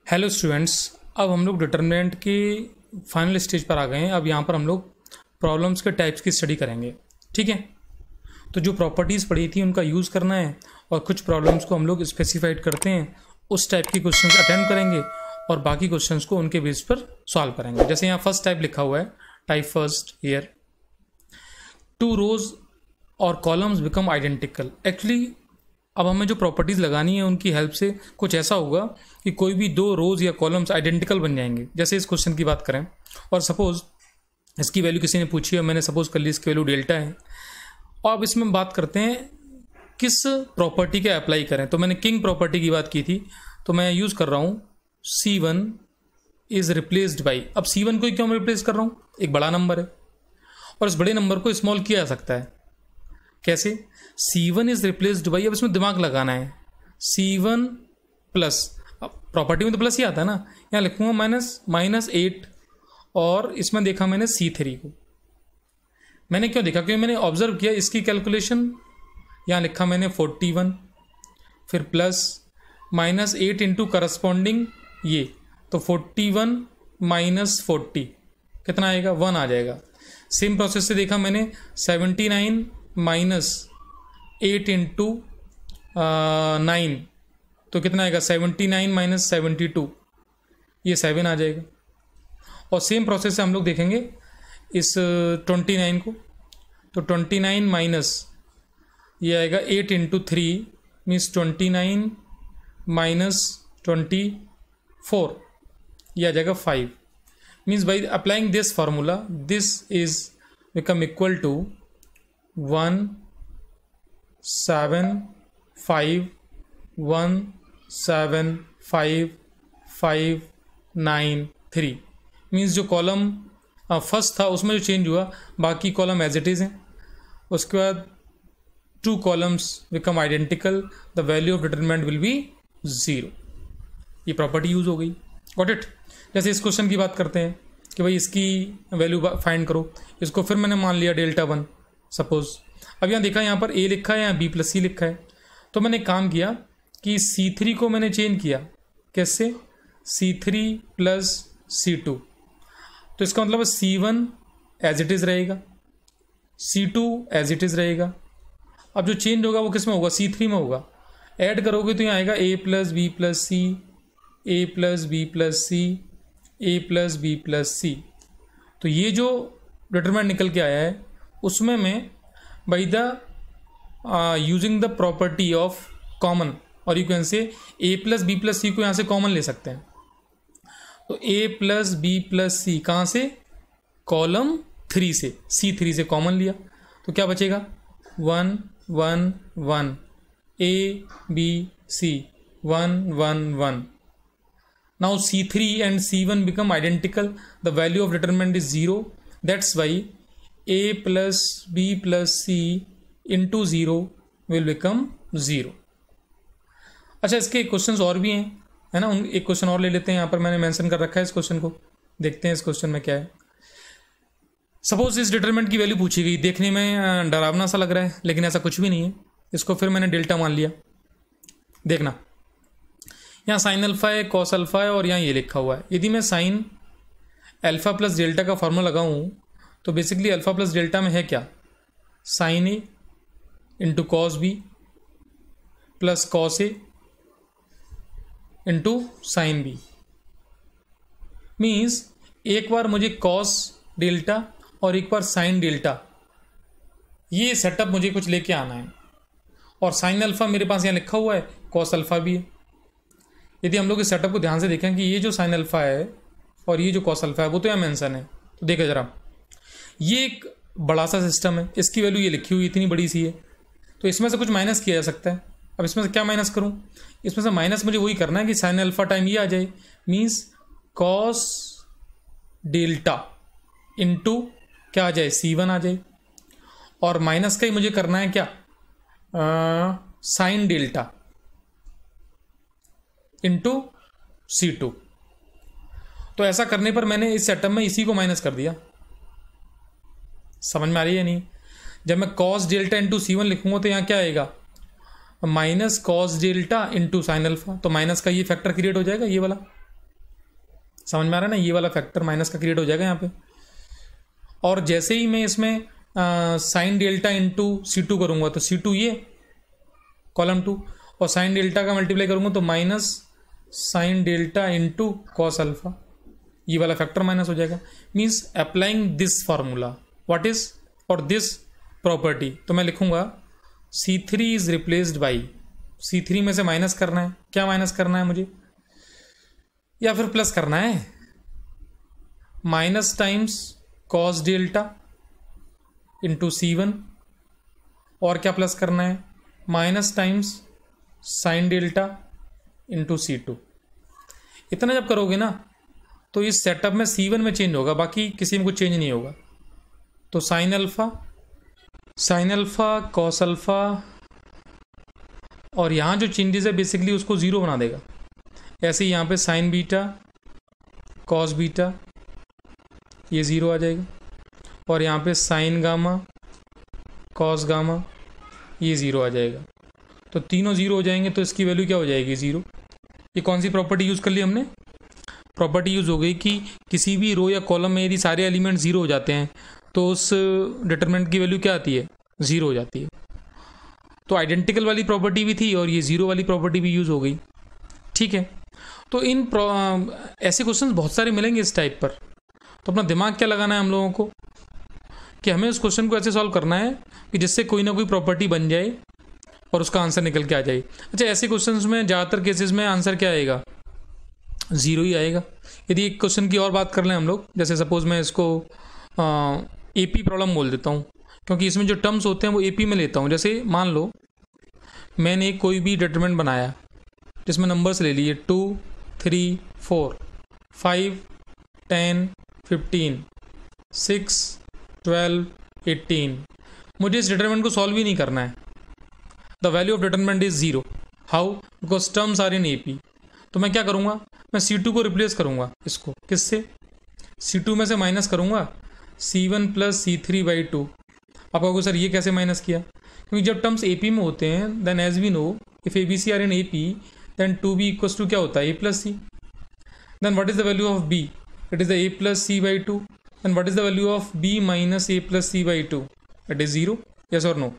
Hello students, अब हम लोग डिटर्मिनेंट के फाइनल स्टेज पर आ गए हैं। अब यहाँ पर हम लोग प्रॉब्लम्स के टाइप्स की स्टडी करेंगे। ठीक है, तो जो प्रॉपर्टीज़ पढ़ी थी उनका यूज़ करना है और कुछ प्रॉब्लम्स को हम लोग स्पेसिफाइड करते हैं, उस टाइप की क्वेश्चंस अटेम्प्ट करेंगे और बाकी क्वेश्चंस को उनके बेस पर सॉल्व करेंगे। जैसे यहाँ फर्स्ट टाइप लिखा हुआ है, टाइप फर्स्ट हियर, 2 रोज और कॉलम्स बिकम आइडेंटिकल। एक्चुअली अब हमें जो प्रॉपर्टीज़ लगानी है उनकी हेल्प से कुछ ऐसा होगा कि कोई भी 2 रोज या कॉलम्स आइडेंटिकल बन जाएंगे। जैसे इस क्वेश्चन की बात करें और सपोज इसकी वैल्यू किसी ने पूछी है, मैंने सपोज कर ली इसकी वैल्यू डेल्टा है, और अब इसमें बात करते हैं किस प्रॉपर्टी का अप्लाई करें। तो मैंने किंग प्रॉपर्टी की बात की थी, तो मैं यूज़ कर रहा हूँ C1 इज़ रिप्लेस्ड बाई। अब C1 को क्यों रिप्लेस कर रहा हूँ, एक बड़ा नंबर है और इस बड़े नंबर को स्मॉल किया जा सकता है। कैसे? C1 इज रिप्लेस्ड बाई, अब इसमें दिमाग लगाना है, C1 प्लस, अब प्रॉपर्टी में तो प्लस ही आता है ना, यहाँ लिखूंगा -8 और इसमें देखा मैंने C3 को। मैंने क्यों देखा? क्योंकि मैंने ऑब्जर्व किया इसकी कैलकुलेशन, यहाँ लिखा मैंने 41, फिर प्लस -8 इंटू करस्पॉन्डिंग ये, तो 41 माइनस 40 कितना आएगा? 1 आ जाएगा। सेम प्रोसेस से देखा मैंने 79 माइनस 8 इंटू 9, तो कितना आएगा? 79 माइनस 72, ये 7 आ जाएगा। और सेम प्रोसेस से हम लोग देखेंगे इस 29 को, तो 29 माइनस ये आएगा 8 इंटू 3 मीन्स 29 माइनस 24, ये आ जाएगा 5। Means by applying this formula this is become equal to 1 7 5 1 7 5 5 9 3। Means जो कॉलम फर्स्ट था उसमें जो चेंज हुआ, बाकी कॉलम एज इट इज़ हैं। उसके बाद 2 columns become identical, the value of determinant will be 0। ये प्रॉपर्टी यूज हो गई। Got it? जैसे इस क्वेश्चन की बात करते हैं कि भाई इसकी वैल्यू फाइंड करो, इसको फिर मैंने मान लिया डेल्टा 1 सपोज। अब यहाँ देखा, यहाँ पर A लिखा है, यहाँ B प्लस C लिखा है, तो मैंने काम किया कि C3 को मैंने चेंज किया। कैसे? C3 प्लस C2, तो इसका मतलब C1 एज इट इज़ रहेगा, C2 एज इट इज़ रहेगा। अब जो चेंज होगा वो किस में होगा? C3 में होगा। ऐड करोगे तो यहाँ आएगा A plus B plus C, A plus B plus C, A plus B plus C। तो ये जो डिटरमिनेंट निकल के आया है उसमें मैं by the using the property of common, और you can say A plus B plus C को यहाँ से कॉमन ले सकते हैं। तो A plus B plus C कहाँ से? कॉलम 3 से, C3 से कॉमन लिया, तो क्या बचेगा? 1 1 1, A B C 1 1 1। Now C3 and C1 become identical, the value of determinant is 0, that's why A plus B plus C into 0 will become 0। अच्छा, इसके क्वेश्चंस और भी हैं, है ना? एक क्वेश्चन और ले लेते हैं, यहाँ पर मैंने मेंशन कर रखा है इस क्वेश्चन को। देखते हैं इस क्वेश्चन में क्या है। सपोज इस डिटरमिनेंट की वैल्यू पूछी गई, देखने में डरावना सा लग रहा है लेकिन ऐसा कुछ भी नहीं है। इसको फिर मैंने डेल्टा मान लिया। देखना, यहाँ साइन अल्फा है, कॉस अल्फा है और यहाँ ये लिखा हुआ है। यदि मैं साइन अल्फा प्लस डेल्टा का फॉर्मूला लगाऊँ तो बेसिकली अल्फा प्लस डेल्टा में है क्या? Sine A into cos B plus cos A into sine B. Means एक बार मुझे कॉस डेल्टा और एक बार साइन डेल्टा, ये सेटअप मुझे कुछ लेके आना है। और साइन अल्फा मेरे पास यहाँ लिखा हुआ है, कॉस अल्फा भी है। यदि हम लोग इस सेटअप को ध्यान से देखें कि ये जो साइन अल्फा है और ये जो कॉस अल्फा है वो तो यहाँ मेंशन है, तो देखो जरा, ये एक बड़ा सा सिस्टम है, इसकी वैल्यू ये लिखी हुई इतनी बड़ी सी है, तो इसमें से कुछ माइनस किया जा सकता है। अब इसमें से क्या माइनस करूं? इसमें से माइनस मुझे वही करना है कि साइन अल्फा टाइम ये आ जाए, मीन्स कॉस डेल्टा इंटू क्या आ जाए? C1 आ जाए। और माइनस का ही मुझे करना है क्या? Sine delta into C2। तो ऐसा करने पर मैंने इस सेटअप में इसी को माइनस कर दिया। समझ में आ रही है नहीं? जब मैं कॉस डेल्टा इंटू C1 लिखूंगा तो यहाँ क्या आएगा? Minus cos delta into sine alpha, तो माइनस का ये फैक्टर क्रिएट हो जाएगा, ये वाला समझ में आ रहा है ना, ये वाला फैक्टर माइनस का क्रिएट हो जाएगा यहाँ पे। और जैसे ही मैं इसमें साइन डेल्टा इंटू C2 करूंगा तो C2 ये कॉलम 2, और साइन डेल्टा का मल्टीप्लाई करूंगा तो minus sine delta into cos alpha, ये वाला फैक्टर माइनस हो जाएगा। Means applying this formula what is और दिस प्रॉपर्टी, तो मैं लिखूंगा C3 is replaced by, C3 में से माइनस करना है, क्या माइनस करना है मुझे या फिर प्लस करना है, minus times cos delta into C1, और क्या प्लस करना है, minus times sine delta into C2। इतना जब करोगे ना तो इस सेटअप में C1 में चेंज होगा, बाकी किसी में कुछ चेंज नहीं होगा। तो साइन अल्फा कॉस अल्फा, और यहाँ जो चेंजेस है बेसिकली उसको ज़ीरो बना देगा। ऐसे ही यहाँ पे साइन बीटा कॉस बीटा ये ज़ीरो आ जाएगा, और यहाँ पे साइन गामा कॉस गामा ये ज़ीरो आ जाएगा। तो तीनों ज़ीरो हो जाएंगे तो इसकी वैल्यू क्या हो जाएगी, ज़ीरो। ये कौन सी प्रॉपर्टी यूज़ कर ली हमने, प्रॉपर्टी यूज़ हो गई कि किसी भी रो या कॉलम में यदि सारे एलिमेंट ज़ीरो हो जाते हैं तो उस डिटरमिनेंट की वैल्यू क्या आती है, ज़ीरो हो जाती है। तो आइडेंटिकल वाली प्रॉपर्टी भी थी और ये ज़ीरो वाली प्रॉपर्टी भी यूज़ हो गई, ठीक है। तो इन ऐसे क्वेश्चन बहुत सारे मिलेंगे इस टाइप पर। तो अपना दिमाग क्या लगाना है हम लोगों को कि हमें उस क्वेश्चन को ऐसे सॉल्व करना है कि जिससे कोई ना कोई प्रॉपर्टी बन जाए और उसका आंसर निकल के आ जाए। अच्छा, ऐसे क्वेश्चंस में ज़्यादातर केसेस में आंसर क्या आएगा, ज़ीरो ही आएगा। यदि एक क्वेश्चन की और बात कर लें हम लोग, जैसे सपोज मैं इसको AP प्रॉब्लम बोल देता हूँ, क्योंकि इसमें जो टर्म्स होते हैं वो AP में लेता हूँ। जैसे मान लो मैंने कोई भी डिटरमिनेंट बनाया जिसमें नंबर्स ले लिए 2 3 4 5 10 15 6 12 18, मुझे इस डिटरमिनेंट को सॉल्व ही नहीं करना है। The value of determinant is zero, how, because terms are in AP। तो मैं क्या करूँगा, मैं C2 को रिप्लेस करूँगा, इसको किससे, C2 में से माइनस करूँगा C1 प्लस C3/2। आप कहोगे सर ये कैसे माइनस किया, क्योंकि जब टर्म्स AP में होते हैं then as we know if ABC are in AP then 2B equals to क्या होता है, A plus C। Then what is the value of B, it is the A plus C/2। Then what is the value of B minus A plus C/2, it is zero, yes और no.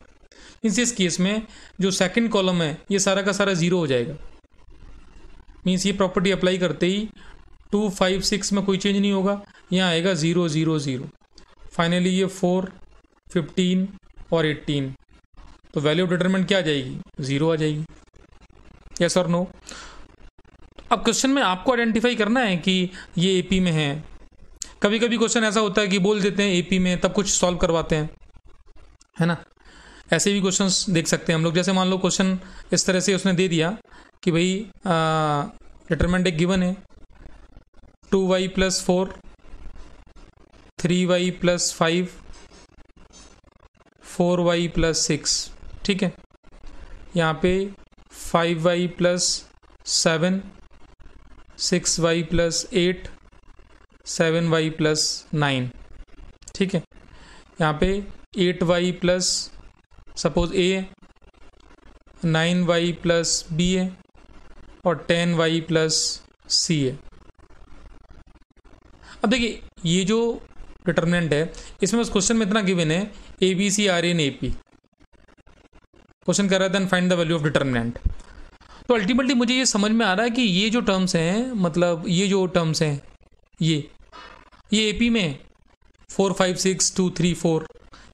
इस case में जो second column है ये सारा का सारा zero हो जाएगा। मीन्स ये प्रॉपर्टी अप्लाई करते ही 2 5 6 में कोई चेंज नहीं होगा, यहाँ आएगा 0 0 0। फाइनली ये 4 15 और 18, तो वैल्यू ऑफ डिटरमिनेंट क्या आ जाएगी, ज़ीरो आ जाएगी, यस और नो। अब क्वेश्चन में आपको आइडेंटिफाई करना है कि ये AP में है। कभी कभी क्वेश्चन ऐसा होता है कि बोल देते हैं AP में, तब कुछ सॉल्व करवाते हैं, है ना। ऐसे भी क्वेश्चंस देख सकते हैं हम लोग। जैसे मान लो क्वेश्चन इस तरह से उसने दे दिया कि भाई डिटरमिनेंट एक गिवन है 2y plus 4 3y plus 5 4y plus 6, ठीक है। यहाँ पे 5y plus 7 6y plus 8 7y plus 9, ठीक है। यहाँ पे 8y प्लस सपोज A है, 9y प्लस B है और 10y प्लस C है। अब देखिए ये जो डिटरमिनेंट है इसमें उस क्वेश्चन में इतना गिवन है ABC are in AP। Question कर रहा है then find the value of determinant. तो अल्टीमेटली मुझे ये समझ में आ रहा है कि ये जो टर्म्स हैं, मतलब ये जो टर्म्स हैं ये AP में 4 5 6 2 3 4,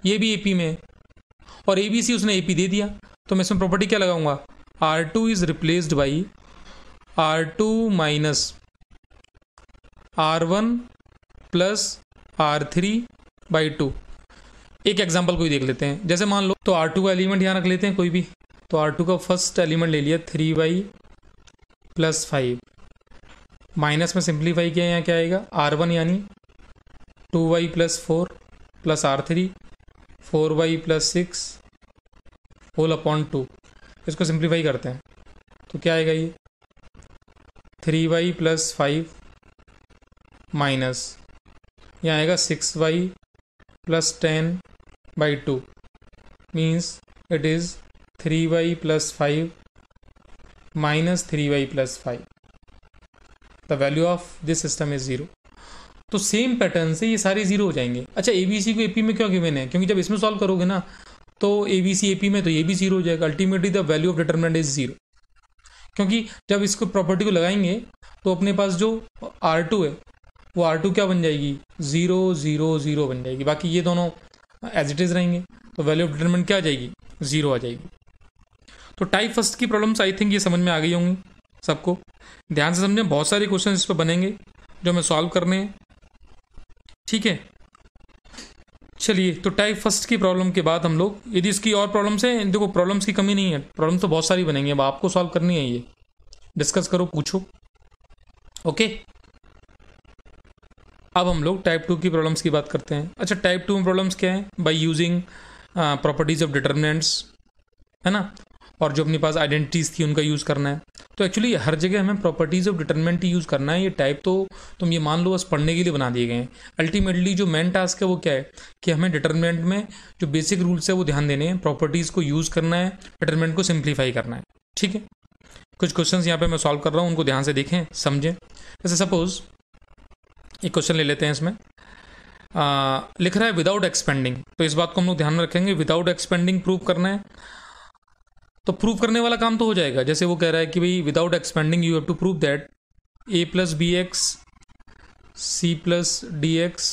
ये भी AP में, और ABC उसने AP दे दिया। तो मैं इसमें प्रॉपर्टी क्या लगाऊंगा, R2 is replaced by R2 minus R1 plus R3/2। एक एग्जाम्पल कोई देख लेते हैं। जैसे मान लो तो R2 का एलिमेंट यहाँ रख लेते हैं कोई भी। तो R2 का फर्स्ट एलिमेंट ले लिया 3y प्लस 5, माइनस में सिंप्लीफाई किया, यहाँ क्या आएगा R1 यानी 2y plus 4 plus R3 4y plus 6 whole upon 2। इसको सिंप्लीफाई करते हैं तो क्या आएगा ये 3y प्लस 5 माइनस यहाँ आएगा 6y plus 10/2 means it is 3y plus 5 minus 3y plus 5। The the value of this system is 0। तो सेम पैटर्न से ये सारे 0 हो जाएंगे। अच्छा, ABC को AP में क्यों गिवन है? क्योंकि जब इसमें सॉल्व करोगे ना तो ABC AP में तो ये भी 0 हो जाएगा। Ultimately the value of determinant is 0, क्योंकि जब इसको प्रॉपर्टी को लगाएंगे तो अपने पास जो R2 है वो R2 क्या बन जाएगी? 0 0 0 बन जाएगी। बाकी ये दोनों एज इट इज़ रहेंगे, तो वैल्यू ऑफ डिटरमिनेंट क्या आ जाएगी? 0 आ जाएगी। तो टाइप फर्स्ट की प्रॉब्लम्स आई थिंक ये समझ में आ गई होंगी सबको। ध्यान से समझें, बहुत सारे क्वेश्चन इस पर बनेंगे जो हमें सॉल्व करने हैं, ठीक है। चलिए, तो टाइप फर्स्ट की प्रॉब्लम के बाद हम लोग, यदि इसकी और प्रॉब्लम्स हैं, देखो प्रॉब्लम्स की कमी नहीं है, प्रॉब्लम तो बहुत सारी बनेंगी, अब आपको सॉल्व करनी है, ये डिस्कस करो, पूछो, ओके। अब हम लोग टाइप 2 की प्रॉब्लम्स की बात करते हैं। अच्छा, टाइप 2 में प्रॉब्लम्स क्या है? By using properties of determinants, है ना, और जो अपने पास आइडेंटिटीज़ थी उनका यूज़ करना है। तो एक्चुअली हर जगह हमें properties of determinant he use करना है। ये टाइप तो तुम ये मान लो बस पढ़ने के लिए बना दिए गए हैं। अल्टीमेटली जो मेन टास्क है वो क्या है कि हमें डिटरमिनेंट में जो बेसिक रूल्स है वो ध्यान देने हैं, प्रॉपर्टीज़ को यूज़ करना है, डिटरमिनेंट को सिंप्लीफाई करना है, ठीक है। कुछ क्वेश्चन यहाँ पे मैं सॉल्व कर रहा हूँ, उनको ध्यान से देखें, समझें। जैसे सपोज एक क्वेश्चन ले लेते हैं, इसमें लिख रहा है विदाउट एक्सपेंडिंग, तो इस बात को हम लोग ध्यान में रखेंगे, विदाउट एक्सपेंडिंग प्रूव करना है। तो प्रूव करने वाला काम तो हो जाएगा। जैसे वो कह रहा है कि भाई without expanding you have to prove that a plus B X C plus D X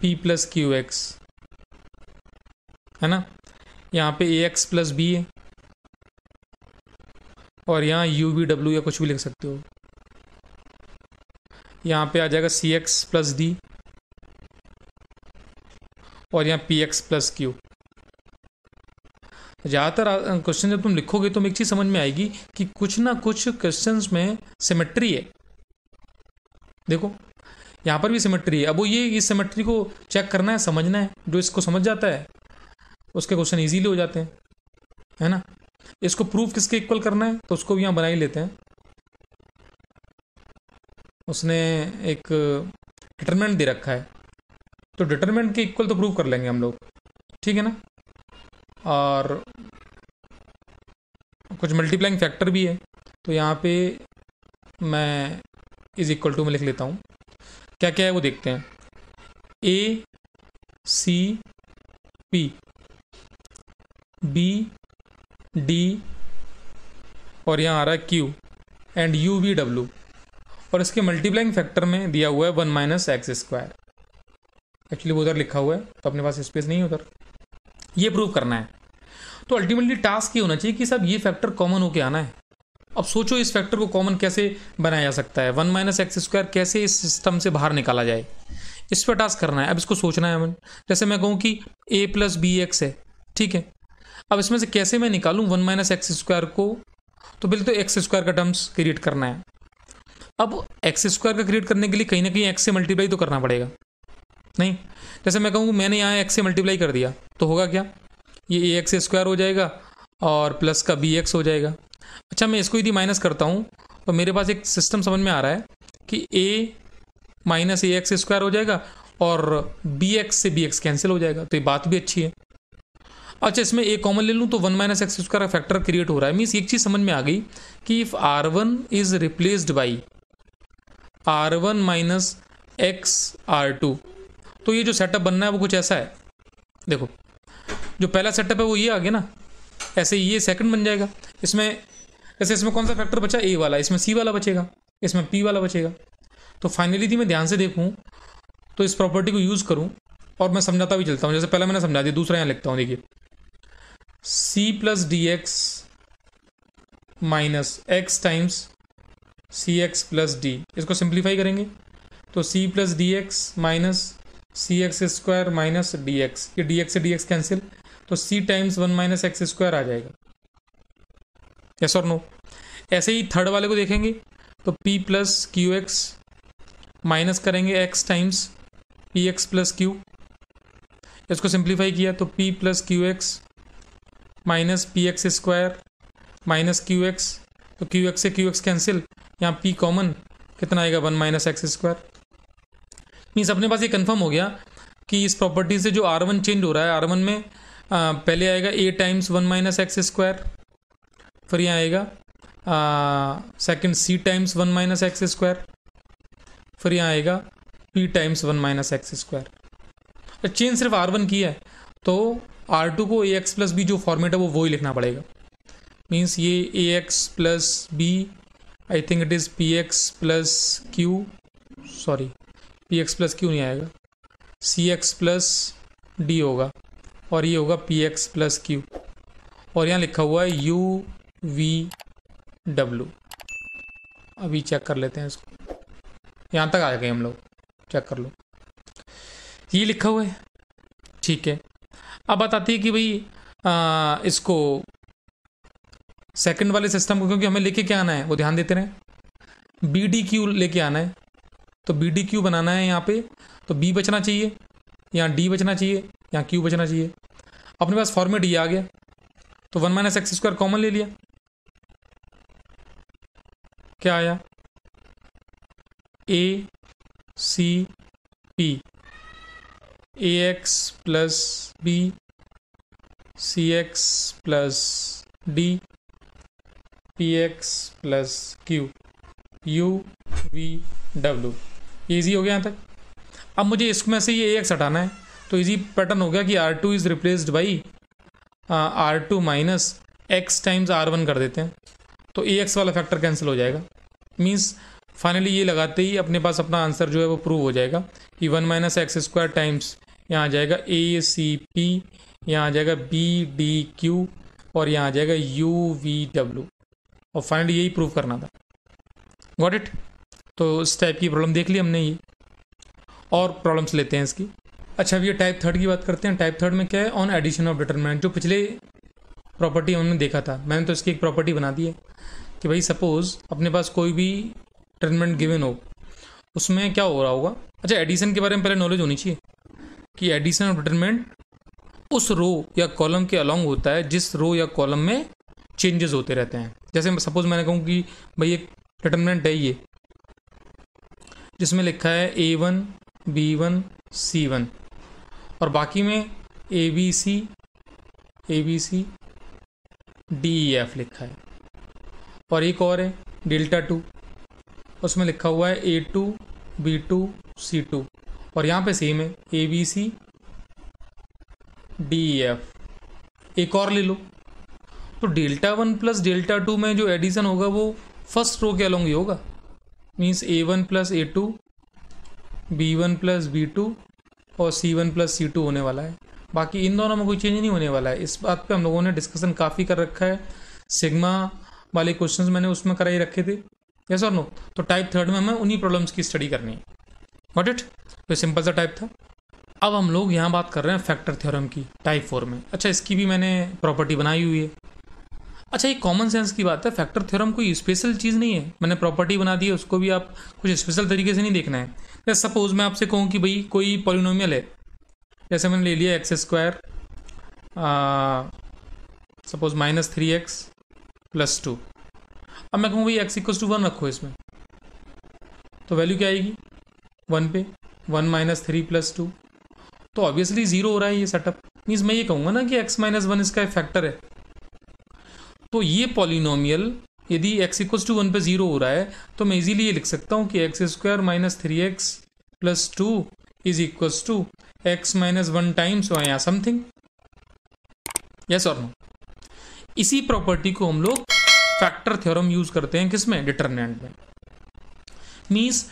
P plus Q X, है ना। यहाँ पे ए एक्स प्लस बी है और यहाँ यू वी डब्ल्यू या कुछ भी लिख सकते हो। यहाँ पे आ जाएगा सी एक्स प्लस डी और यहाँ पी एक्स प्लस क्यू। ज़्यादातर क्वेश्चन जब तुम लिखोगे तो एक चीज़ समझ में आएगी कि कुछ ना कुछ क्वेश्चंस में सिमेट्री है। देखो यहाँ पर भी सिमेट्री है। अब वो ये इस सिमेट्री को चेक करना है, समझना है। जो इसको समझ जाता है उसके क्वेश्चन इजीली हो जाते हैं, है ना। इसको प्रूफ किसके इक्वल करना है तो उसको भी यहाँ बना ही लेते हैं। उसने एक डिटरमिनेंट दे रखा है तो डिटरमिनेंट के इक्वल तो प्रूव कर लेंगे हम लोग, ठीक है ना। और कुछ मल्टीप्लाइंग फैक्टर भी है, तो यहाँ पे मैं इज इक्वल टू में लिख लेता हूँ। क्या क्या है वो देखते हैं। ए सी पी बी डी और यहाँ आ रहा है Q and you V W, और इसके मल्टीप्लाइंग फैक्टर में दिया हुआ है 1 माइनस एक्स स्क्वायर। एक्चुअली वो उधर लिखा हुआ है तो अपने पास स्पेस नहीं है उधर। ये प्रूव करना है। तो अल्टीमेटली टास्क ये होना चाहिए कि सब ये फैक्टर कॉमन होके आना है। अब सोचो इस फैक्टर को कॉमन कैसे बनाया जा सकता है, 1 माइनस एक्स स्क्वायर कैसे इस सिस्टम से बाहर निकाला जाए, इस पर टास्क करना है। अब इसको सोचना है हमें। जैसे मैं कहूँ कि a प्लस बी एक्स है, ठीक है। अब इसमें से कैसे मैं निकालूँ 1 माइनस एक्स स्क्वायर को, तो बिल्कुल तो एक्स स्क्वायर का टर्म्स क्रिएट करना है। अब एक्स स्क्वायर का क्रिएट करने के लिए कहीं ना कहीं एक्स से मल्टीप्लाई तो करना पड़ेगा, नहीं। जैसे मैं कहूँ मैंने यहाँ एक्स से मल्टीप्लाई कर दिया तो होगा क्या, ये ए एक्स स्क्वायर हो जाएगा और प्लस का बी एक्स हो जाएगा। अच्छा, मैं इसको यदि माइनस करता हूँ तो मेरे पास एक सिस्टम समझ में आ रहा है कि ए माइनस ए एक्स स्क्वायर हो जाएगा और बी एक्स से बी एक्स कैंसिल हो जाएगा, तो ये बात भी अच्छी है। अच्छा, इसमें ए कॉमन ले लूँ तो 1 माइनस एक्स स्क्वायर का फैक्टर क्रिएट हो रहा है। मीन्स एक चीज़ समझ में आ गई कि if R1 is replaced by R1 minus x R2, तो ये जो सेटअप बनना है वो कुछ ऐसा है। देखो जो पहला सेटअप है वो ये आ गया ना, ऐसे ये सेकंड बन जाएगा। इसमें जैसे इसमें कौन सा फैक्टर बचा, ए वाला, इसमें सी वाला बचेगा, इसमें पी वाला बचेगा। तो फाइनली यदि मैं ध्यान से देखूँ तो इस प्रॉपर्टी को यूज़ करूँ और मैं समझाता भी चलता हूँ। जैसे पहले मैंने समझा दिया, दूसरा यहाँ लिखता हूँ। देखिए C plus D X minus X times C X plus D, इसको सिंप्लीफाई करेंगे तो C plus D X minus C X square minus D X, ये डी एक्स से डी एक्स कैंसिल, तो C times 1 minus x square आ जाएगा। Yes और no. ऐसे ही थर्ड वाले को देखेंगे तो P plus Q X minus करेंगे X times P X plus Q, इसको सिंप्लीफाई किया तो P plus Q X minus P X square minus Q X, तो क्यू एक्स से क्यू एक्स कैंसिल, यहाँ पी कॉमन, कितना आएगा 1 माइनस एक्स स्क्वायर। मीन्स अपने पास ये कंफर्म हो गया कि इस प्रॉपर्टी से जो R1 चेंज हो रहा है, R1 में पहले आएगा a times 1 minus x square, फिर यहाँ आएगा second c times 1 minus x square, फिर यहाँ आएगा p times 1 minus x square. Change सिर्फ R1 की है तो R2 को AX प्लस बी जो फॉर्मेट है वो वही लिखना पड़ेगा। मीन्स ये AX plus b, I think it is PX plus q, sorry PX plus q नहीं आएगा, CX प्लस डी होगा, और ये होगा PX प्लस क्यू, और यहाँ लिखा हुआ है UVW। अभी चेक कर लेते हैं इसको, यहाँ तक आ गए हम लोग, चेक कर लो, ये लिखा हुआ है, ठीक है। अब बात आती है कि भाई इसको सेकंड वाले सिस्टम को, क्योंकि हमें लेके क्या आना है वो ध्यान देते रहें, BDQ लेके आना है, तो BDQ बनाना है यहाँ पे, तो B बचना चाहिए, यहाँ D बचना चाहिए, यहाँ Q बचना चाहिए। अपने पास फॉर्मेट ये आ गया, तो 1 माइनस एक्स स्क्वायर कॉमन ले लिया, क्या आया ACP AX plus B CX plus D PX plus Q UVW। Easy हो गया यहाँ तक। अब मुझे इसमें से ये AX हटाना है, तो इजी पैटर्न हो गया कि R2 is replaced by R2 minus X times R1 कर देते हैं, तो AX वाला फैक्टर कैंसिल हो जाएगा। मीन्स फाइनली ये लगाते ही अपने पास अपना आंसर जो है वो प्रूव हो जाएगा कि 1 माइनस एक्स स्क्वायर टाइम्स यहाँ आ जाएगा ACP, यहाँ आ जाएगा BDQ, और यहाँ आ जाएगा UVW, और फाइनली यही प्रूव करना था। Got it. तो इस टाइप की प्रॉब्लम देख ली हमने ये, और प्रॉब्लम्स लेते हैं इसकी। अच्छा, अब ये टाइप थर्ड की बात करते हैं। टाइप थर्ड में क्या है, ऑन एडिशन ऑफ डिटरमिनेंट। जो पिछले प्रॉपर्टी हमने देखा था, मैंने तो इसकी एक प्रॉपर्टी बना दी है कि भाई सपोज अपने पास कोई भी डिटरमिनेंट गिवन हो, उसमें क्या हो रहा होगा। अच्छा, एडिशन के बारे में पहले नॉलेज होनी चाहिए कि एडिशन ऑफ डिटरमिनेंट उस रो या कॉलम के अलॉन्ग होता है जिस रो या कॉलम में चेंजेस होते रहते हैं। जैसे सपोज मैंने कहूँ कि भाई एक डिटरमिनेंट है ये, जिसमें लिखा है A1 B1 C1, और बाकी में ABC DEF लिखा है, और एक और है डेल्टा 2, उसमें लिखा हुआ है A2 B2 C2, और यहाँ पे सेम है ABC DEF। एक और ले लो, तो डेल्टा 1 प्लस डेल्टा 2 में जो एडिशन होगा वो फर्स्ट रो के अलॉन्ग ही होगा। Means A1 plus A2 B1 plus B2 और C1 प्लस C2 होने वाला है। बाकी इन दोनों में कोई चेंज नहीं होने वाला है। इस बात पे हम लोगों ने डिस्कशन काफ़ी कर रखा है, सिग्मा वाले क्वेश्चंस मैंने उसमें कराई रखे थे, यस और नो। तो टाइप थर्ड में हमें उन्हीं प्रॉब्लम्स की स्टडी करनी है। Got it. तो सिंपल सा टाइप था। अब हम लोग यहाँ बात कर रहे हैं फैक्टर थ्योरम की टाइप 4 में। अच्छा, इसकी भी मैंने प्रॉपर्टी बनाई हुई है। अच्छा, ये कॉमन सेंस की बात है, फैक्टर थ्योरम कोई स्पेशल चीज़ नहीं है। मैंने प्रॉपर्टी बना दी है, उसको भी आप कुछ स्पेशल तरीके से नहीं देखना है। जैसे सपोज मैं आपसे कहूँ कि भाई कोई पॉलिनोमियल है, जैसे मैंने ले लिया x square suppose minus 3x plus 2। अब मैं कहूँ भाई x इक्वल्स टू 1 रखो इसमें, तो वैल्यू क्या आएगी 1 पे, 1 माइनस 3 प्लस 2, तो ऑब्वियसली 0 हो रहा है ये सेटअप। मीन्स मैं ये कहूँगा ना कि x माइनस 1 इसका फैक्टर है। तो ये पॉलिनोमियल यदि x इक्वल्स टू 1 पे 0 हो रहा है, तो मैं इजीली ये लिख सकता हूँ कि x square minus 3x plus 2 is equals to x minus 1 times या समथिंग, यस और नो। इसी प्रॉपर्टी को हम लोग फैक्टर थ्योरम यूज करते हैं किसमें, डिटरमिनेंट में। मीन्स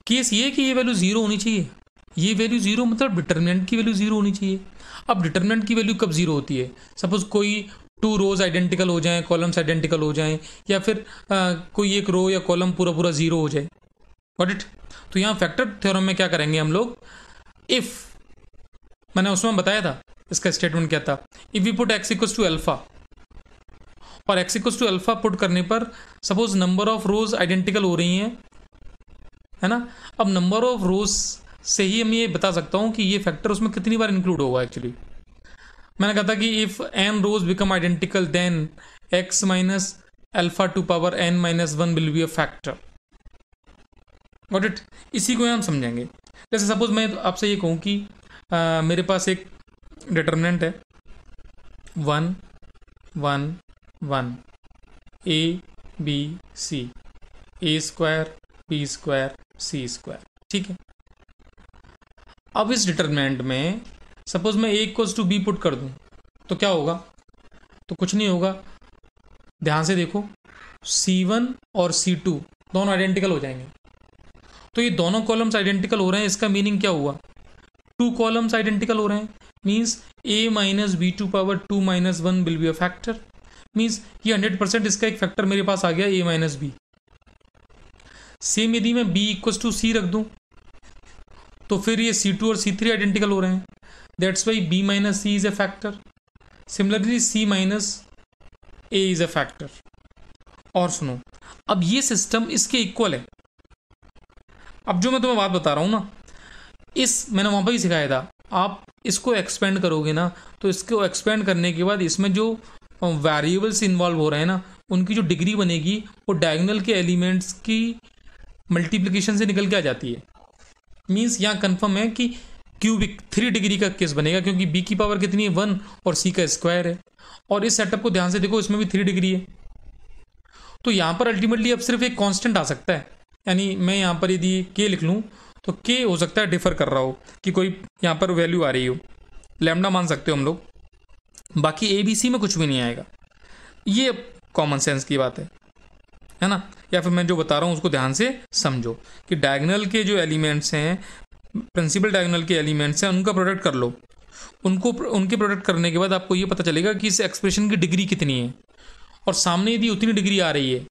केस ये कि ये वैल्यू 0 होनी चाहिए, ये वैल्यू 0 मतलब डिटरमिनेंट की वैल्यू 0 होनी चाहिए। अब डिटरमिनेंट की वैल्यू कब 0 होती है, सपोज कोई 2 रोज आइडेंटिकल हो जाएं, कॉलम्स आइडेंटिकल हो जाएं, या फिर कोई एक रो या कॉलम पूरा पूरा 0 हो जाए। Got it. तो यहाँ फैक्टर थ्योरम में क्या करेंगे हम लोग, इफ मैंने उसमें बताया था इसका स्टेटमेंट क्या था, if we put x equals to alpha, और x equals to alpha put करने पर suppose number of rows identical हो रही हैं, है ना। अब नंबर ऑफ रोज से ही हम ये बता सकता हूँ कि ये फैक्टर उसमें कितनी बार इंक्लूड होगा। एक्चुअली मैंने कहा था कि if n rows become identical then x minus alpha to power n minus 1 will be a factor. Got it. इसी को हम समझेंगे। जैसे सपोज मैं आपसे ये कहूँ कि मेरे पास एक डिटरमिनेंट है 1 1 1, a b c, a square b square c square. ठीक है, अब इस डिटरमिनेंट में सपोज मैं a equals to b put कर दूं तो क्या होगा? तो कुछ नहीं होगा, ध्यान से देखो, C1 और C2 दोनों आइडेंटिकल हो जाएंगे। तो ये दोनों कॉलम्स आइडेंटिकल हो रहे हैं, इसका मीनिंग क्या हुआ? 2 कॉलम्स आइडेंटिकल हो रहे हैं, means a minus b to power 2 minus 1 will be a factor. Means ये 100% इसका एक फैक्टर मेरे पास आ गया a माइनस बी। सेम यदि मैं b इक्वल्स टू सी रख दूं तो फिर ये C2 और C3 आइडेंटिकल हो रहे हैं, that's why b minus c is a factor. Similarly c minus a is a factor. और सुनो, अब ये सिस्टम इसके इक्वल है। अब जो मैं तुम्हें बात बता रहा हूं ना, मैंने वहां पर ही सिखाया था, आप इसको एक्सपेंड करोगे ना, तो इसको एक्सपेंड करने के बाद इसमें जो वेरिएबल्स इन्वॉल्व हो रहे हैं ना, उनकी जो डिग्री बनेगी वो डायगोनल के एलिमेंट्स की मल्टीप्लिकेशन से निकल के आ जाती है। मीन्स यहाँ कन्फर्म है कि क्यूबिक 3 डिग्री का केस बनेगा, क्योंकि b की पावर कितनी है 1 और c का स्क्वायर है। और इस सेटअप को ध्यान से देखो, इसमें भी 3 डिग्री है। तो यहाँ पर अल्टीमेटली अब सिर्फ एक कांस्टेंट आ सकता है, यानी मैं यहाँ पर यदि k लिख लूँ तो k हो सकता है डिफर कर रहा हो, कि कोई यहाँ पर वैल्यू आ रही हो, लैम्डा मान सकते हो हम लोग, बाकी a b c में कुछ भी नहीं आएगा। ये कॉमन सेंस की बात है ना? या फिर मैं जो बता रहा हूँ उसको ध्यान से समझो कि डायगोनल के जो एलिमेंट्स हैं, प्रिंसिपल डायगोनल के एलिमेंट्स हैं, उनका प्रोडक्ट कर लो। उनके प्रोडक्ट करने के बाद आपको ये पता चलेगा कि इस एक्सप्रेशन की डिग्री कितनी है, और सामने यदि उतनी डिग्री आ रही है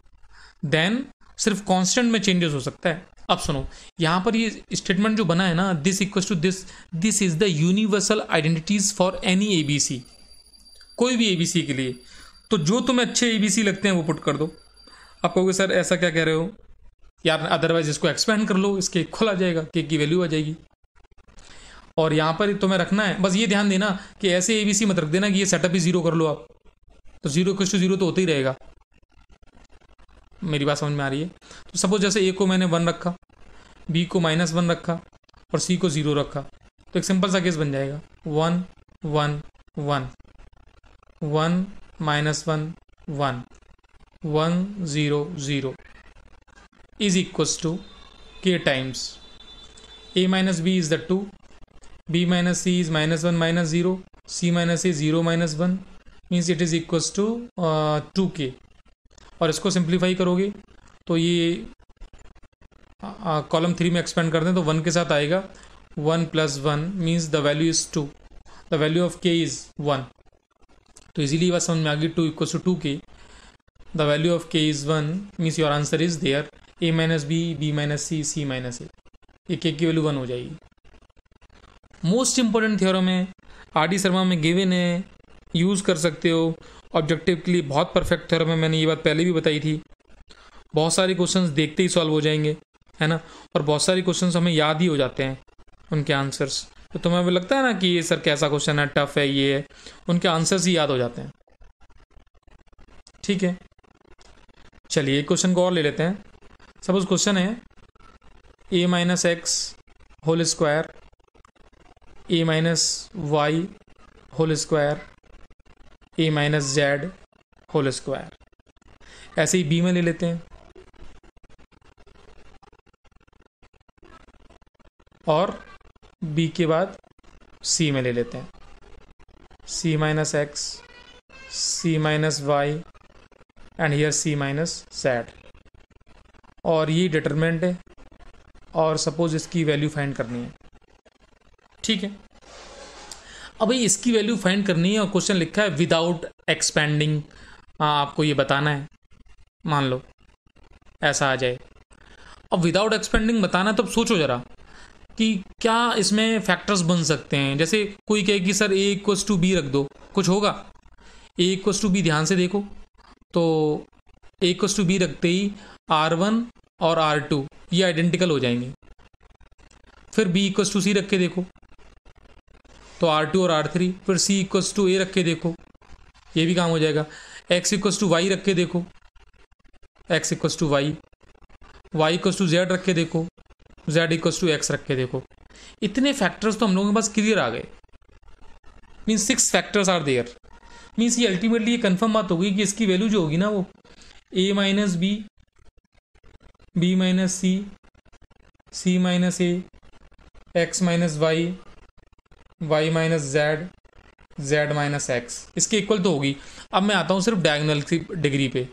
देन सिर्फ कांस्टेंट में चेंजेस हो सकता है। अब सुनो, यहाँ पर ये स्टेटमेंट जो बना है ना, this equals to this is the universal identities for any ABC, कोई भी एबीसी के लिए। तो जो तुम्हें अच्छे एबीसी लगते हैं वो पुट कर दो। आप कहोगे सर ऐसा क्या कह रहे हो यार, अदरवाइज इसको एक्सपेंड कर लो, इसके इक्वल आ जाएगा, के की वैल्यू आ जाएगी। और यहाँ पर तुम्हें रखना है, बस ये ध्यान देना कि ऐसे एबीसी मत रख देना कि ये सेटअप ही 0 कर लो आप, तो 0 इक्वल्स टू 0 तो होता ही रहेगा। मेरी बात समझ में आ रही है? तो सपोज जैसे a को मैंने 1 रखा, b को -1 रखा और c को 0 रखा, तो एक सिंपल सा केस बन जाएगा 1 1 1 1 -1 1 1 0 0 is equals to k times a minus b is the 2, b minus c is -1 -0, c minus a 0 -1 means it is equals to 2k। और इसको सिंप्लीफाई करोगे तो ये कॉलम 3 में एक्सपेंड कर दें तो 1 के साथ आएगा, 1 + 1 means the value is 2, the value of k is 1। तो इजीली ये बात समझ में आ गई, 2 = 2k, the value of k is 1 means your answer is there, a minus b, b minus c, c minus a, ये k की value 1 हो जाएगी। मोस्ट इंपॉर्टेंट थ्योरम है, आर.डी. शर्मा में गिवन है, यूज़ कर सकते हो ऑब्जेक्टिव के लिए, बहुत परफेक्ट थ्योरम है। मैंने ये बात पहले भी बताई थी। बहुत सारे क्वेश्चंस देखते ही सॉल्व हो जाएंगे, है ना? और बहुत सारे क्वेश्चंस हमें याद ही हो जाते हैं उनके आंसर्स। तो तुम्हें लगता है ना कि ये सर कैसा क्वेश्चन है, टफ है, ये है, उनके आंसर्स ही याद हो जाते हैं। ठीक है, चलिए एक क्वेश्चन को और ले लेते हैं। सपोज क्वेश्चन है a - x whole square, a - y whole square, a - z whole square. ऐसे ही b में ले लेते हैं, और b के बाद c में ले लेते हैं, c - x, c - y and here c - z। और ये डिटरमिनेंट है, और सपोज इसकी वैल्यू फाइंड करनी है। ठीक है, अब भाई इसकी वैल्यू फाइंड करनी है और क्वेश्चन लिखा है विदाउट एक्सपेंडिंग, आपको ये बताना है। मान लो ऐसा आ जाए, अब विदाउट एक्सपेंडिंग बताना, तब सोचो जरा कि क्या इसमें फैक्टर्स बन सकते हैं। जैसे कोई कहे कि सर a = b रख दो, कुछ होगा? a = b, ध्यान से देखो, तो a = b रखते ही R1 और R2 ये आइडेंटिकल हो जाएंगे। फिर b = c रख के देखो तो R2 और R3, फिर c = a रख के देखो, ये भी काम हो जाएगा। x = y रख के देखो, x = y, y = z रख के देखो, z = x रख के देखो। इतने फैक्टर्स तो हम लोगों के पास क्लियर आ गए, means 6 factors are there. Means ये अल्टीमेटली ये कंफर्म बात होगी कि इसकी वैल्यू जो होगी ना वो A minus B, B minus C, C minus A, x minus Y, Y minus Z, Z minus X, इसके इक्वल तो होगी। अब मैं आता हूँ सिर्फ डायगोनल की डिग्री पे।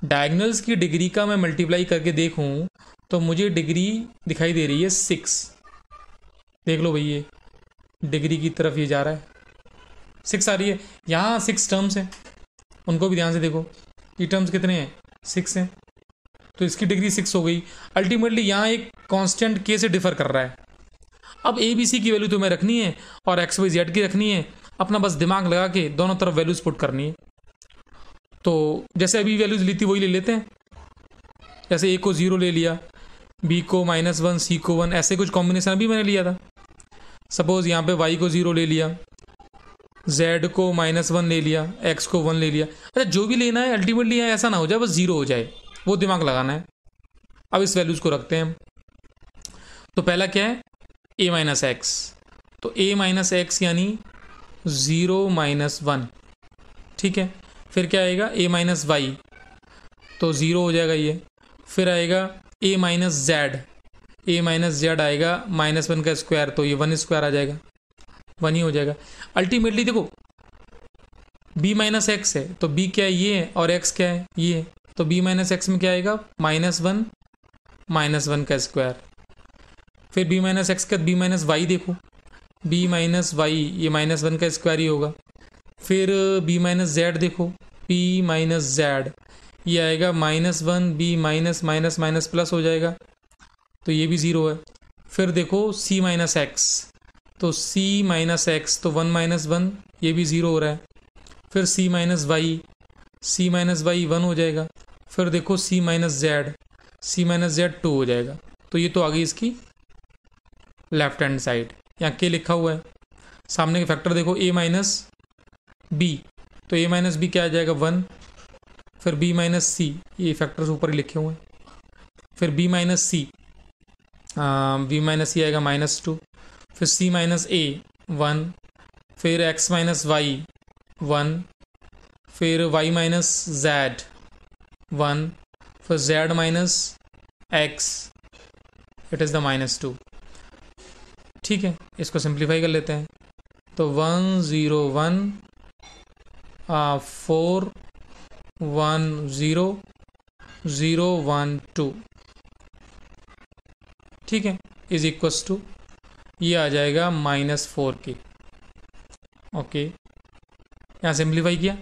डायगोनल्स की डिग्री का मैं मल्टीप्लाई करके देखूँ तो मुझे डिग्री दिखाई दे रही है 6। देख लो भाई, ये डिग्री की तरफ ये जा रहा है, 6 आ रही है। यहाँ 6 टर्म्स हैं, उनको भी ध्यान से देखो। ये टर्म्स कितने हैं? 6 हैं, तो इसकी डिग्री 6 हो गई। अल्टीमेटली यहाँ एक कांस्टेंट के से डिफर कर रहा है। अब ए बी सी की वैल्यू तुम्हें रखनी है और एक्स वाई जेड की रखनी है। अपना बस दिमाग लगा के दोनों तरफ वैल्यूज पुट करनी है। तो जैसे अभी वैल्यूज ली थी वही ले लेते हैं। जैसे ए को 0 ले लिया, बी को -1, सी को 1, ऐसे कुछ कॉम्बिनेशन अभी मैंने लिया था। सपोज यहाँ पे y को 0 ले लिया, z को -1 ले लिया, x को 1 ले लिया। अच्छा, जो भी लेना है अल्टीमेटली यहाँ ऐसा ना हो जाए बस 0 हो जाए, वो दिमाग लगाना है। अब इस वैल्यूज को रखते हैं। तो पहला क्या है? a minus x. तो a माइनस एक्स यानी 0 - 1, ठीक है। फिर क्या आएगा? a माइनस वाई, तो 0 हो जाएगा ये। फिर आएगा a minus Z, a minus Z आएगा -1 का स्क्वायर, तो ये 1 स्क्वायर आ जाएगा, 1 ही हो जाएगा। अल्टीमेटली देखो b माइनस एक्स है, तो b क्या है? ये है, और x क्या है? ये है। तो b माइनस एक्स में क्या आएगा? -1 का स्क्वायर। फिर b माइनस एक्स का b माइनस वाई देखो, b माइनस वाई ये -1 का स्क्वायर ही होगा। फिर b माइनस जेड देखो, b माइनस जेड ये आएगा -1, b minus minus minus plus हो जाएगा, तो ये भी 0 है। फिर देखो c माइनस एक्स, तो c माइनस एक्स तो 1 - 1 ये भी 0 हो रहा है। फिर c minus y, c minus y 1 हो जाएगा। फिर देखो c minus z, c minus z 2 हो जाएगा। तो ये तो आ गई इसकी लेफ्ट हैंड साइड। यहाँ के लिखा हुआ है, सामने के फैक्टर देखो a माइनस बी, तो a माइनस बी क्या आ जाएगा? 1। फिर b माइनस सी, ये फैक्टर्स ऊपर ही लिखे हुए हैं। फिर b माइनस सी, b माइनस सी आएगा -2। फिर c माइनस ए 1। फिर x माइनस वाई 1। फिर y माइनस जेड 1। फिर z minus x, it is the -2। ठीक है, इसको सिंप्लीफाई कर लेते हैं। तो 1 0 1 4 1 0 0 1 2, ठीक है, इज इक्वल्स टू ये आ जाएगा -4 के। ओके, यहाँ सिंप्लीफाई किया,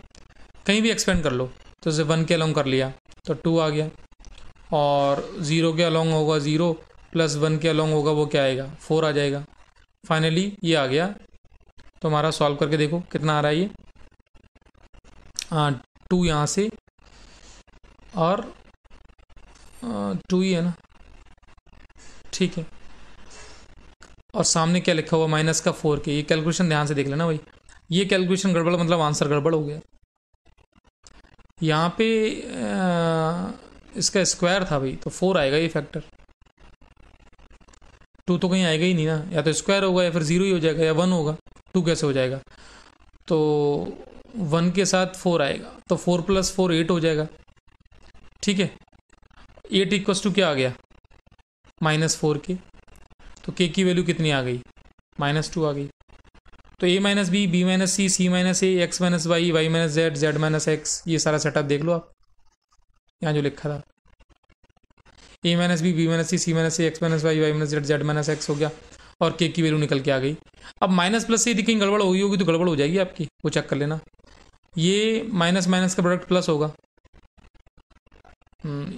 कहीं भी एक्सपेंड कर लो, तो जैसे 1 के अलॉन्ग कर लिया तो 2 आ गया, और 0 के अलॉन्ग होगा 0 प्लस 1 के अलॉन्ग होगा वो क्या आएगा? 4 आ जाएगा। फाइनली ये आ गया। तो हमारा सॉल्व करके देखो कितना आ रहा है ये। 2 यहाँ से, और 2 ही है ना, ठीक है। और सामने क्या लिखा हुआ? माइनस का 4 के। ये कैलकुलेशन ध्यान से देख लेना भाई, ये कैलकुलेशन गड़बड़ मतलब आंसर गड़बड़ हो गया। यहाँ पे इसका स्क्वायर था भाई, तो 4 आएगा ये फैक्टर। 2 तो कहीं आएगा ही नहीं ना, या तो स्क्वायर होगा या फिर 0 ही हो जाएगा या 1 होगा। 2 कैसे हो जाएगा? तो 1 के साथ 4 आएगा, तो 4 + 4 8 हो जाएगा, ठीक है। 8 इक्वल्स टू क्या आ गया? -4 के। तो के की वैल्यू कितनी आ गई? -2 आ गई। तो a minus B, B minus C, C minus A, x minus Y, Y minus Z, Z minus x, ये सारा सेटअप देख लो आप, यहाँ जो लिखा था a minus B, B minus C, C minus A, x minus Y, Y minus Z, Z minus x हो गया, और के की वैल्यू निकल के आ गई। अब माइनस प्लस से यदि कहीं गड़बड़ हो गई होगी तो गड़बड़ हो जाएगी आपकी, वो चेक कर लेना। ये माइनस माइनस का प्रोडक्ट प्लस होगा,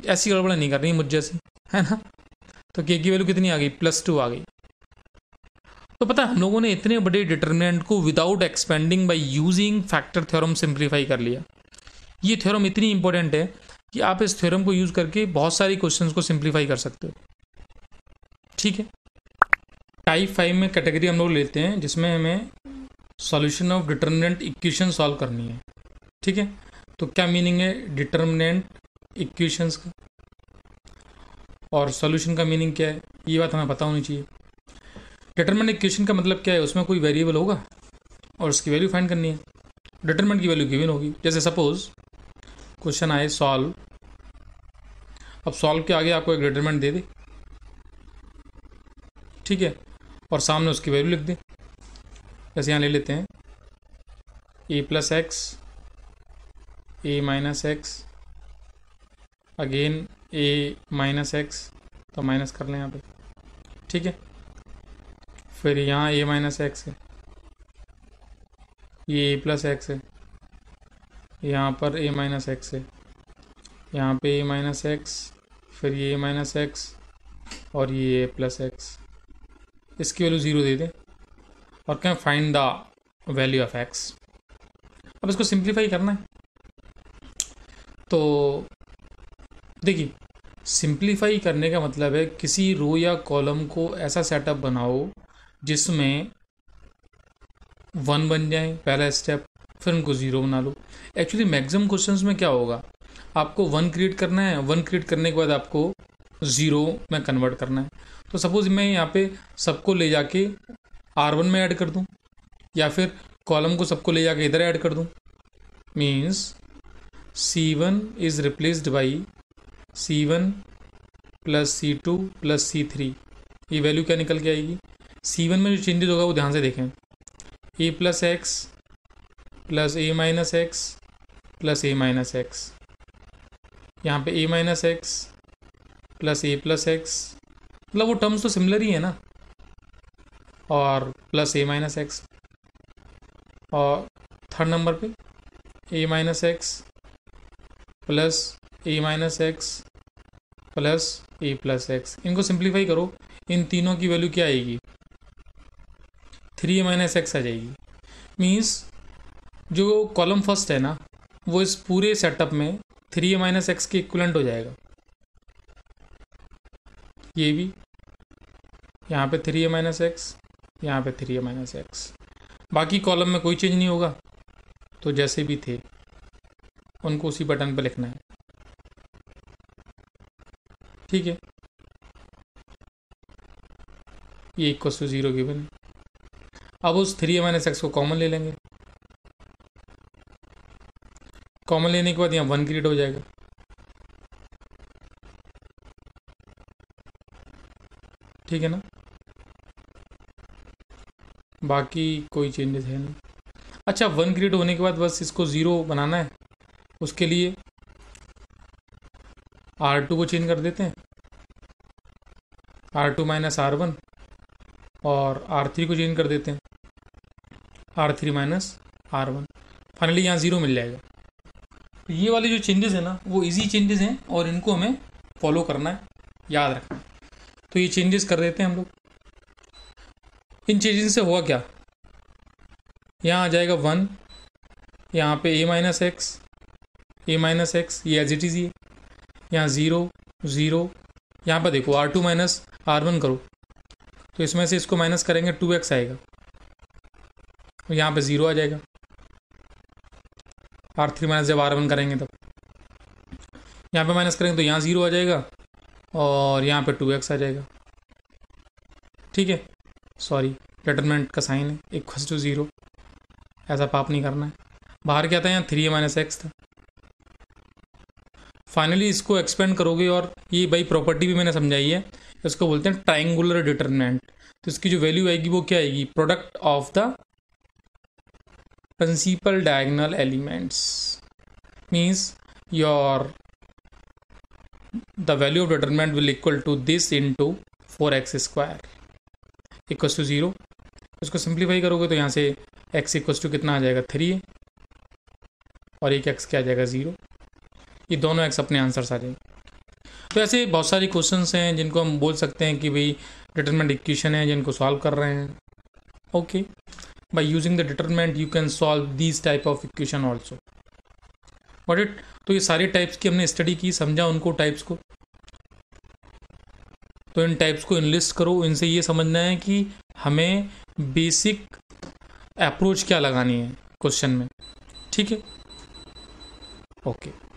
ऐसी गड़बड़ नहीं करनी मुझ जैसी, है ना। तो के की वैल्यू कितनी आ गई? +2 आ गई। तो पता है हम लोगों ने इतने बड़े डिटरमिनेंट को without expanding by using factor theorem simplify कर लिया। ये थ्योरम इतनी इंपॉर्टेंट है कि आप इस थ्योरम को यूज करके बहुत सारी क्वेश्चंस को सिंप्लीफाई कर सकते हो, ठीक है। टाइप 5 में कैटेगरी हम लोग लेते हैं जिसमें हमें solution of determinant equation solve करनी है, ठीक है। तो क्या मीनिंग है डिटरमिनेंट इक्वेशंस का, और सॉल्यूशन का मीनिंग क्या है, ये बात हमें पता होनी चाहिए। डिटरमिनेंट इक्वेशन का मतलब क्या है? उसमें कोई वेरिएबल होगा और उसकी वैल्यू फाइंड करनी है। डिटरमिनेंट की वैल्यू गिवन होगी। जैसे सपोज क्वेश्चन आए सॉल्व अब सॉल्व के आगे आपको एक डिटरमिनेंट दे दे, ठीक है, और सामने उसकी वैल्यू लिख दे। जैसे यहाँ ले लेते हैं ए प्लस एक्स, ए माइनस एक्स, अगेन ए माइनस एक्स, तो माइनस कर लें यहाँ पे, ठीक है। फिर यहाँ ए माइनस एक्स है, ये ए प्लस एक्स है, यहाँ पर ए माइनस एक्स है, यहाँ पे ए माइनस एक्स, फिर ये ए माइनस एक्स और ये ए प्लस एक्स। इसकी वैल्यू 0 दे दें और क्या, find the value of x. अब इसको सिंप्लीफाई करना है, तो देखिए सिंप्लीफाई करने का मतलब है किसी रो या कॉलम को ऐसा सेटअप बनाओ जिसमें 1 बन जाए पहला स्टेप, फिर उनको 0 बना लो। एक्चुअली मैक्सिमम क्वेश्चंस में क्या होगा, आपको 1 क्रिएट करना है, 1 क्रिएट करने के बाद आपको 0 में कन्वर्ट करना है। तो सपोज मैं यहाँ पे सबको ले जाके R1 में ऐड कर दूँ, या फिर कॉलम को सबको ले जाके इधर ऐड कर दूँ, means C1 is replaced by C1 plus C2 plus C3। ये वैल्यू क्या निकल के आएगी, C1 में जो चेंजेस होगा वो ध्यान से देखें, ए प्लस एक्स प्लस ए माइनस एक्स प्लस ए माइनस एक्स, यहाँ पे ए माइनस एक्स प्लस ए प्लस एक्स, मतलब वो टर्म्स तो सिमिलर ही है ना, और प्लस ए माइनस एक्स, और थर्ड नंबर पे ए माइनस एक्स प्लस ए माइनस एक्स प्लस ए प्लस एक्स। इनको सिंप्लीफाई करो, इन तीनों की वैल्यू क्या आएगी, 3a माइनस एक्स आ जाएगी। मीन्स जो कॉलम फर्स्ट है ना, वो इस पूरे सेटअप में 3a माइनस एक्स के इक्विवेलेंट हो जाएगा। ये भी यहाँ पे 3a माइनस एक्स, यहाँ पे 3a माइनस एक्स, बाकी कॉलम में कोई चेंज नहीं होगा, तो जैसे भी थे उनको उसी बटन पर लिखना है, ठीक है। ये इक्वल टू 0 गिवन। अब उस 3a माइनस एक्स को कॉमन ले लेंगे, कॉमन लेने के बाद यहाँ 1 क्रिएट हो जाएगा, ठीक है ना, बाकी कोई चेंजेस है नहीं। अच्छा 1 क्रिएट होने के बाद बस इसको 0 बनाना है, उसके लिए R2 को चेंज कर देते हैं, R2 माइनस R1, और R3 को चेंज कर देते हैं, R3 माइनस R1। फाइनली यहाँ 0 मिल जाएगा। तो ये वाले जो चेंजेस हैं ना, वो इजी चेंजेस हैं और इनको हमें फॉलो करना है, याद रखना है। तो ये चेंजेस कर देते हैं हम लोग। इन चेंजेस से हुआ क्या, यहाँ आ जाएगा 1, यहाँ पे a माइनस एक्स, ये एज इट इज़, ये यहाँ 0 0, यहाँ पर देखो R2 माइनस R1 करो, तो इसमें से इसको माइनस करेंगे 2x आएगा, तो यहाँ पे 0 आ जाएगा। R3 माइनस जब R1 करेंगे तब यहाँ पे माइनस करेंगे तो यहाँ 0 आ जाएगा, और यहाँ पे 2x आ जाएगा, ठीक है। सॉरी, डिटरमिनेंट का साइन है इक्वल टू 0, ऐसा पाप नहीं करना है। बाहर क्या था, यहाँ 3a माइनस एक्स था। फाइनली इसको एक्सपेंड करोगे, और ये भाई प्रॉपर्टी भी मैंने समझाई है, इसको बोलते हैं ट्राइंगुलर डिटरमिनेंट। तो इसकी जो वैल्यू आएगी वो क्या आएगी, product of the principal diagonal elements, means your the value of determinant will equal to this into 4x square equal to 0। इसको सिंप्लीफाई करोगे तो यहाँ से x इक्वल टू कितना आ जाएगा, 3 और एक x क्या आ जाएगा, 0। ये दोनों x अपने आंसर्स आ जाएंगे। तो ऐसे बहुत सारी क्वेश्चंस हैं जिनको हम बोल सकते हैं कि भाई डिटरमिनेंट इक्वेशन है, जिनको सॉल्व कर रहे हैं। Okay, by using the determinant you can solve these type of equation also. What it, तो ये सारे टाइप्स की हमने स्टडी की, समझा उनको टाइप्स को। तो इन टाइप्स को इनलिस्ट करो, इनसे ये समझना है कि हमें बेसिक अप्रोच क्या लगानी है क्वेश्चन में, ठीक है। ओके।